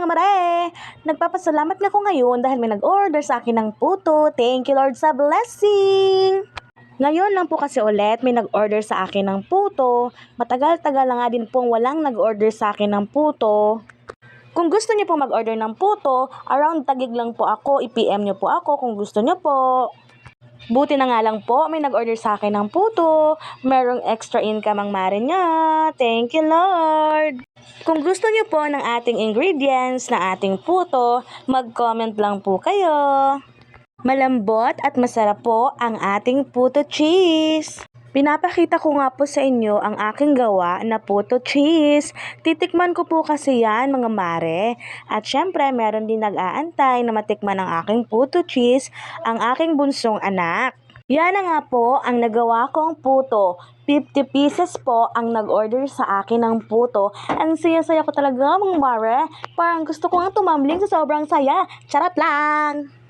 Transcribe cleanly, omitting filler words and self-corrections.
mga mare! Nagpapasalamat nga ako ngayon dahil may nag-order sa akin ng puto. Thank you Lord sa blessing! Ngayon lang po kasi ulit may nag-order sa akin ng puto. Matagal-tagal na nga din pong walang nag-order sa akin ng puto. Kung gusto niyo po mag-order ng puto, around Taguig lang po ako, i-PM niyo po ako kung gusto niyo po. Buti na nga lang po, may nag-order sa akin ng puto. Merong extra income ang mare niya. Thank you, Lord! Kung gusto niyo po ng ating ingredients na ating puto, mag-comment lang po kayo. Malambot at masarap po ang ating puto cheese. Pinapakita ko nga po sa inyo ang aking gawa na puto cheese. Titikman ko po kasi yan mga mare. At syempre meron din nag-aantay na matikman ang aking puto cheese, ang aking bunsong anak. Yan na nga po ang nagawa kong puto. 50 pieces po ang nag-order sa akin ng puto. Ang saya-saya ko talaga mga mare. Parang gusto ko nga tumambling sa sobrang saya. Charot lang!